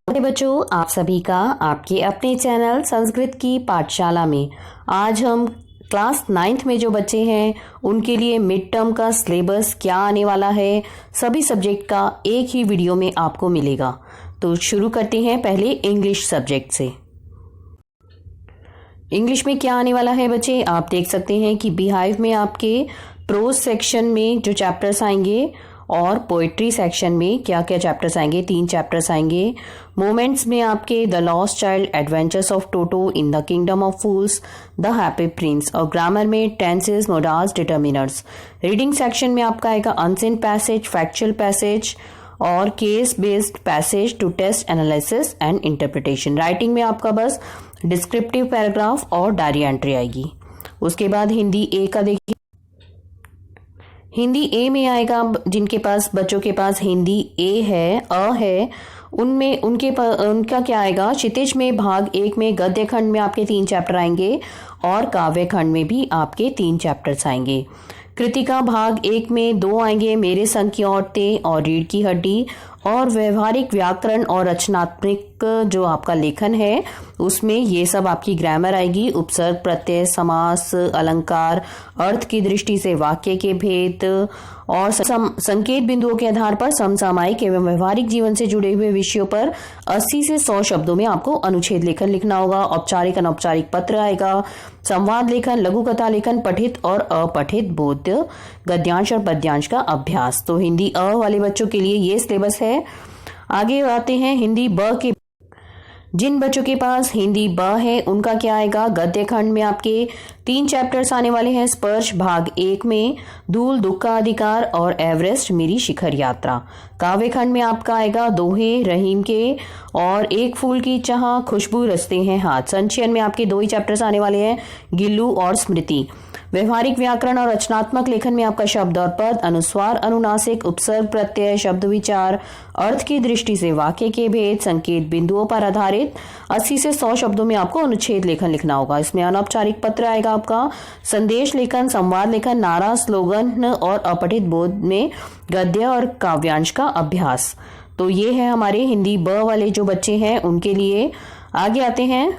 नमस्ते बच्चों, आप सभी का आपके अपने चैनल संस्कृत की पाठशाला में। आज हम क्लास 9th में जो बच्चे हैं उनके लिए मिड टर्म का सिलेबस क्या आने वाला है, सभी सब्जेक्ट का एक ही वीडियो में आपको मिलेगा। तो शुरू करते हैं पहले इंग्लिश सब्जेक्ट से। इंग्लिश में क्या आने वाला है बच्चे, आप देख सकते हैं कि बिहाइव में आपके प्रोज सेक्शन में जो चैप्टर्स आएंगे और पोएट्री सेक्शन में क्या क्या चैप्टर्स आएंगे, 3 चैप्टर्स आएंगे। मोमेंट्स में आपके the lost child, adventures of Toto, in the kingdom of fools, the happy prince. और ग्रामर में tenses, modals, determiners. Reading section में आपका आएगा अनसेन पैसेज, फैक्चुअल पैसेज और case based passage to test analysis and interpretation. Writing में आपका बस descriptive paragraph और डायरी एंट्री आएगी। उसके बाद हिंदी ए का देखिए, हिंदी ए में आएगा जिनके पास बच्चों के पास हिंदी ए है, अ है, उनमें उनका क्या आएगा, क्षितिज में भाग 1 में गद्य खंड में आपके 3 चैप्टर आएंगे और काव्य खंड में भी आपके 3 चैप्टर्स आएंगे। कृतिका भाग 1 में 2 आएंगे, मेरे संग की औरतें और रीढ़ की हड्डी। और व्यवहारिक व्याकरण और रचनात्मक जो आपका लेखन है उसमें ये सब आपकी ग्रामर आएगी, उपसर्ग, प्रत्यय, समास, अलंकार, अर्थ की दृष्टि से वाक्य के भेद और संकेत बिंदुओं के आधार पर समसामयिक एवं व्यवहारिक जीवन से जुड़े हुए विषयों पर 80 से 100 शब्दों में आपको अनुच्छेद लेखन लिखना होगा। औपचारिक अनौपचारिक पत्र आएगा, संवाद लेखन, लघु कथा लेखन, पठित और अपठित बोध, गद्यांश और पद्यांश का अभ्यास। तो हिंदी अ वाले बच्चों के लिए ये सिलेबस है। आगे आते हैं हिंदी ब के। जिन बच्चों के पास हिंदी ब है उनका क्या आएगा, गद्य खंड में आपके 3 चैप्टर्स आने वाले हैं। स्पर्श भाग 1 में धूल, दुख का अधिकार और एवरेस्ट मेरी शिखर यात्रा। काव्य खंड में आपका आएगा दोहे, रहीम के और एक फूल की चाह, खुशबू रचते हैं हाथ। संचयन में आपके 2 ही चैप्टर्स आने वाले हैं, गिल्लू और स्मृति। व्यवहारिक व्याकरण और रचनात्मक लेखन में आपका शब्द और पद, अनुस्वार, अनुनासिक, उपसर्ग, प्रत्यय, शब्द विचार, अर्थ की दृष्टि से वाक्य के भेद, संकेत बिंदुओं पर आधारित 80 से 100 शब्दों में आपको अनुच्छेद लेखन लिखना होगा। इसमें अनौपचारिक पत्र आएगा आपका, संदेश लेखन, संवाद लेखन, नारा, स्लोगन और अपठित बोध में गद्य और काव्यांश का अभ्यास। तो ये है हमारे हिंदी ब वाले जो बच्चे हैं उनके लिए। आगे आते हैं,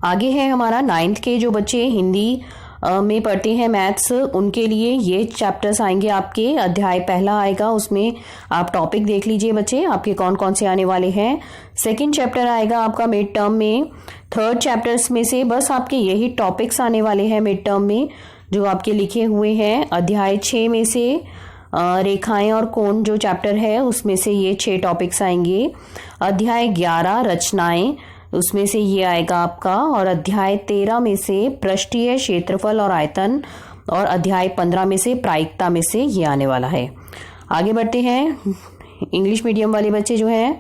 आगे है हमारा 9th के जो बच्चे हिंदी में पढ़ते हैं मैथ्स, उनके लिए ये चैप्टर्स आएंगे आपके। अध्याय पहला आएगा, उसमें आप टॉपिक देख लीजिए बच्चे आपके कौन कौन से आने वाले हैं। सेकंड चैप्टर आएगा आपका मिड टर्म में। थर्ड चैप्टर्स में से बस आपके यही टॉपिक्स आने वाले हैं मिड टर्म में जो आपके लिखे हुए हैं। अध्याय 6 में से रेखाएं और कोण जो चैप्टर है उसमें से ये 6 टॉपिक्स आएंगे। अध्याय 11 रचनाएं, उसमें से ये आएगा आपका। और अध्याय 13 में से पृष्ठीय, क्षेत्रफल और आयतन। और अध्याय 15 में से प्रायिकता में से ये आने वाला है। आगे बढ़ते हैं, इंग्लिश मीडियम वाले बच्चे जो हैं,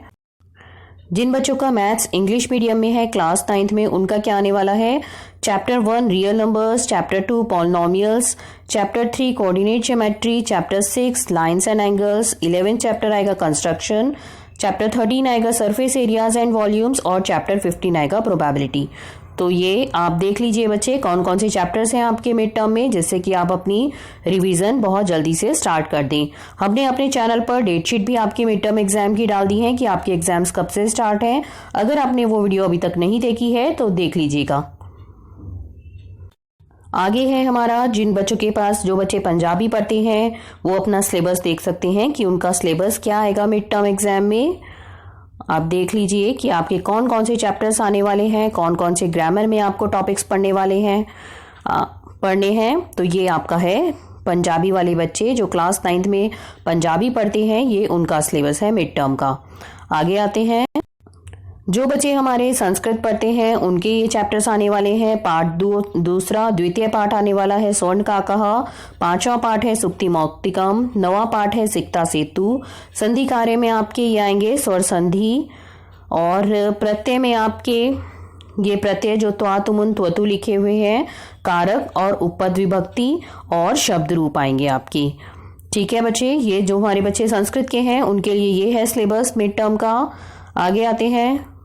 जिन बच्चों का मैथ्स इंग्लिश मीडियम में है क्लास 9th में, उनका क्या आने वाला है, chapter 1 real numbers, chapter 2 polynomials, chapter 3 coordinate geometry, chapter 6 lines and angles, 11th chapter आएगा कंस्ट्रक्शन, चैप्टर 13 आएगा सरफेस एरियाज एंड वॉल्यूम्स और चैप्टर 15 आएगा प्रोबेबिलिटी। तो ये आप देख लीजिए बच्चे कौन कौन से चैप्टर्स हैं आपके मिड टर्म में, जिससे कि आप अपनी रिवीजन बहुत जल्दी से स्टार्ट कर दें। हमने अपने चैनल पर डेटशीट भी आपके मिड टर्म एग्जाम की डाल दी है कि आपके एग्जाम्स कब से स्टार्ट हैं। अगर आपने वो वीडियो अभी तक नहीं देखी है तो देख लीजिएगा। आगे है हमारा, जिन बच्चों के पास, जो बच्चे पंजाबी पढ़ते हैं वो अपना सिलेबस देख सकते हैं कि उनका सिलेबस क्या आएगा मिड टर्म एग्जाम में। आप देख लीजिए कि आपके कौन कौन से चैप्टर्स आने वाले हैं, कौन कौन से ग्रामर में आपको टॉपिक्स पढ़ने वाले हैं पढ़ने हैं। तो ये आपका है पंजाबी वाले बच्चे जो क्लास 9th में पंजाबी पढ़ते हैं, ये उनका सिलेबस है मिड टर्म का। आगे आते हैं, जो बच्चे हमारे संस्कृत पढ़ते हैं उनके ये चैप्टर्स आने वाले हैं। पाठ दूसरा, द्वितीय पाठ आने वाला है स्वर्ण का कहा, 5वां पाठ है सुक्ति मौक्तिकम, 9वां पाठ है सिक्ता सेतु। संधि कार्य में आपके ये आएंगे स्वर संधि, और प्रत्यय में आपके ये प्रत्यय जो त्वा तुमुन त्वतु लिखे हुए हैं, कारक और उपपद विभक्ति और शब्द रूप आएंगे आपकी। ठीक है बच्चे, ये जो हमारे बच्चे संस्कृत के हैं उनके लिए ये है सिलेबस मिड टर्म का। आगे आते हैं,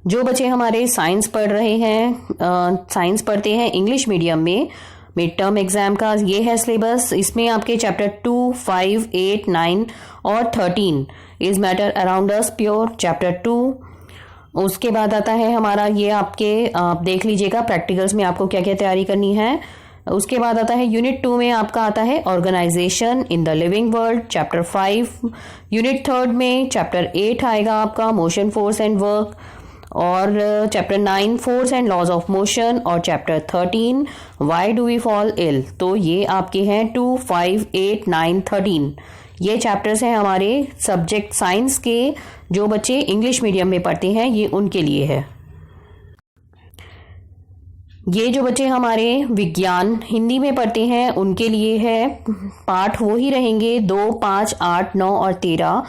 जो बच्चे हमारे साइंस पढ़ रहे हैं, साइंस पढ़ते हैं इंग्लिश मीडियम में, मिड टर्म एग्जाम का ये है सिलेबस। इसमें आपके चैप्टर 2, 5, 8, 9 और 13 is matter around us pure chapter 2। उसके बाद आता है हमारा ये आपके आप देख लीजिएगा प्रैक्टिकल्स में आपको क्या क्या तैयारी करनी है। उसके बाद आता है यूनिट 2 में आपका आता है organisation in the living world chapter 5। Unit 3 में चैप्टर 8 आएगा आपका मोशन, फोर्स एंड वर्क, और chapter 9 force and laws of motion, और chapter 13 why do we fall ill. तो ये आपके हैं 2, 5, 8, 9, 13 ये चैप्टर्स हैं हमारे सब्जेक्ट साइंस के। जो बच्चे इंग्लिश मीडियम में पढ़ते हैं ये उनके लिए है। ये जो बच्चे हमारे विज्ञान हिंदी में पढ़ते हैं उनके लिए है। पाठ वो ही रहेंगे 2, 5, 8, 9 और 13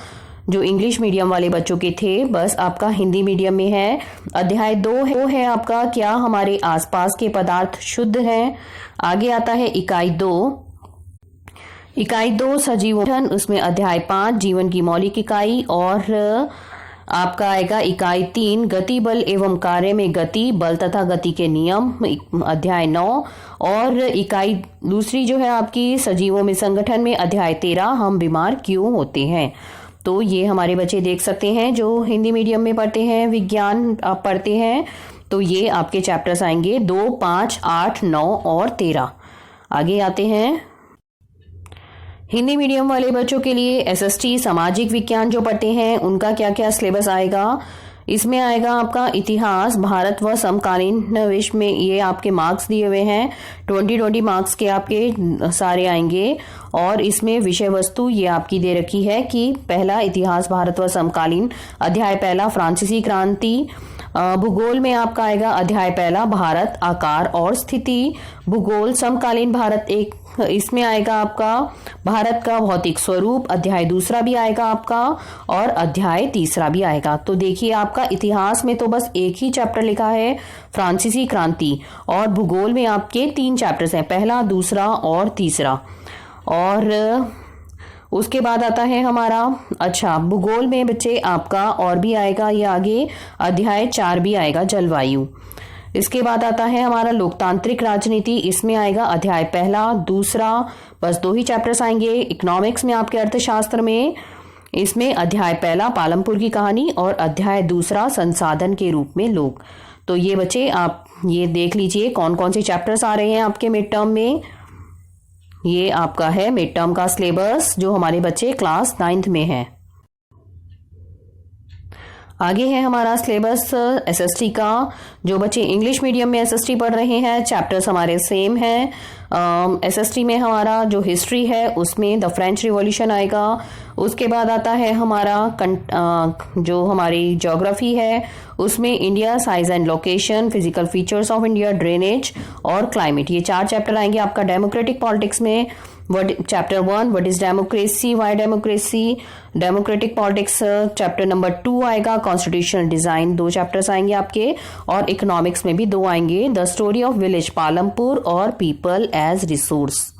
जो इंग्लिश मीडियम वाले बच्चों के थे, बस आपका हिंदी मीडियम में है। अध्याय 2 है आपका क्या हमारे आसपास के पदार्थ शुद्ध हैं। आगे आता है इकाई 2। इकाई 2 सजीवों, उसमें अध्याय 5 जीवन की मौलिक इकाई, और आपका आएगा इकाई 3 गति, बल एवं कार्य में गति, बल तथा गति के नियम, अध्याय 9। और इकाई दूसरी जो है आपकी सजीवों में संगठन में अध्याय 13 हम बीमार क्यों होते हैं। तो ये हमारे बच्चे देख सकते हैं जो हिंदी मीडियम में पढ़ते हैं, विज्ञान आप पढ़ते हैं, तो ये आपके चैप्टर्स आएंगे 2, 5, 8, 9 और 13। आगे आते हैं हिंदी मीडियम वाले बच्चों के लिए एसएसटी सामाजिक विज्ञान जो पढ़ते हैं उनका क्या क्या सिलेबस आएगा। इसमें आएगा आपका इतिहास, भारत व समकालीन विश्व में, ये आपके मार्क्स दिए हुए हैं 20 मार्क्स के आपके सारे आएंगे। और इसमें विषय वस्तु ये आपकी दे रखी है कि पहला इतिहास भारत व समकालीन, अध्याय पहला फ्रांसीसी क्रांति। भूगोल में आपका आएगा अध्याय पहला भारत, आकार और स्थिति। भूगोल समकालीन भारत एक, इसमें आएगा आपका भारत का भौतिक स्वरूप, अध्याय दूसरा भी आएगा आपका, और अध्याय तीसरा भी आएगा। तो देखिए आपका इतिहास में तो बस एक ही चैप्टर लिखा है फ्रांसीसी क्रांति, और भूगोल में आपके 3 चैप्टर्स हैं, पहला, दूसरा और तीसरा। और उसके बाद आता है हमारा, अच्छा भूगोल में बच्चे आपका और भी आएगा ये आगे, अध्याय 4 भी आएगा जलवायु। इसके बाद आता है हमारा लोकतांत्रिक राजनीति, इसमें आएगा अध्याय पहला, दूसरा, बस 2 ही चैप्टर्स आएंगे। इकोनॉमिक्स में आपके अर्थशास्त्र में, इसमें अध्याय पहला पालमपुर की कहानी, और अध्याय दूसरा संसाधन के रूप में लोग। तो ये बच्चे आप ये देख लीजिए कौन कौन से चैप्टर्स आ रहे हैं आपके मिड टर्म में। ये आपका है मिड टर्म का सिलेबस जो हमारे बच्चे क्लास 9th में है। आगे है हमारा सिलेबस एसएसटी का। जो बच्चे इंग्लिश मीडियम में एसएसटी पढ़ रहे हैं चैप्टर्स हमारे सेम हैं। एसएसटी में हमारा जो हिस्ट्री है उसमें द फ्रेंच रिवॉल्यूशन आएगा। उसके बाद आता है हमारा जो हमारी ज्योग्राफी है उसमें India size and location, physical features of India, drainage और क्लाइमेट, ये 4 चैप्टर आएंगे। आपका डेमोक्रेटिक पॉलिटिक्स में chapter 1 what is democracy, why democracy, democratic politics chapter number 2 आएगा। कॉन्स्टिट्यूशनल डिजाइन 2 चैप्टर्स आएंगे आपके, और इकोनॉमिक्स में भी 2 आएंगे, the story of village Palampur और पीपल एज रिसोर्स।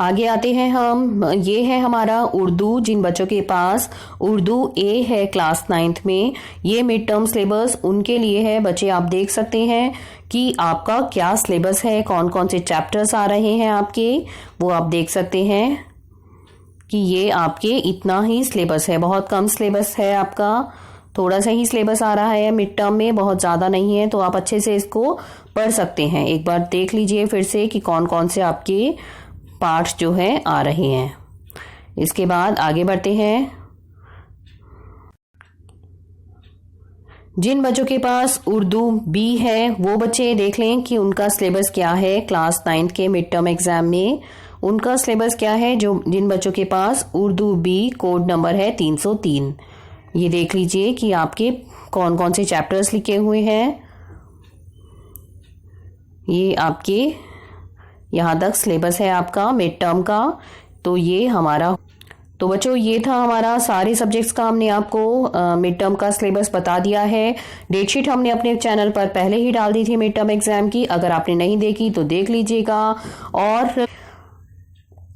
आगे आते हैं हम, ये है हमारा उर्दू। जिन बच्चों के पास उर्दू ए है क्लास 9th में, ये मिड टर्म सिलेबस उनके लिए है। बच्चे आप देख सकते हैं कि आपका क्या सिलेबस है, कौन कौन से चैप्टर्स आ रहे हैं आपके, वो आप देख सकते हैं कि ये आपके इतना ही सिलेबस है। बहुत कम सिलेबस है आपका, थोड़ा सा ही सिलेबस आ रहा है मिड टर्म में, बहुत ज़्यादा नहीं है। तो आप अच्छे से इसको पढ़ सकते हैं। एक बार देख लीजिए फिर से कि कौन कौन से आपके पार्ट्स जो है आ रहे हैं। इसके बाद आगे बढ़ते हैं। जिन बच्चों के पास उर्दू बी है वो बच्चे देख लें कि उनका सिलेबस क्या है क्लास 9th के मिड टर्म एग्जाम में, उनका सिलेबस क्या है। जो जिन बच्चों के पास उर्दू बी कोड नंबर है 303, ये देख लीजिए कि आपके कौन कौन से चैप्टर्स लिखे हुए हैं। ये आपके यहाँ तक सिलेबस है आपका मिड टर्म का। तो ये हमारा, तो बच्चों ये था हमारा सारे सब्जेक्ट्स का, हमने आपको मिड टर्म का सिलेबस बता दिया है। डेटशीट हमने अपने चैनल पर पहले ही डाल दी थी मिड टर्म एग्जाम की, अगर आपने नहीं देखी तो देख लीजिएगा।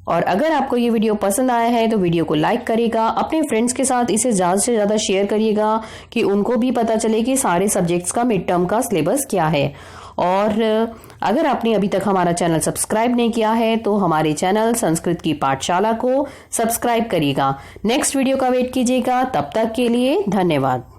और अगर आपको ये वीडियो पसंद आया है तो वीडियो को लाइक करिएगा, अपने फ्रेंड्स के साथ इसे ज़्यादा से ज़्यादा शेयर करिएगा कि उनको भी पता चले कि सारे सब्जेक्ट्स का मिड टर्म का सिलेबस क्या है। और अगर आपने अभी तक हमारा चैनल सब्सक्राइब नहीं किया है तो हमारे चैनल संस्कृत की पाठशाला को सब्सक्राइब करिएगा। नेक्स्ट वीडियो का वेट कीजिएगा। तब तक के लिए धन्यवाद।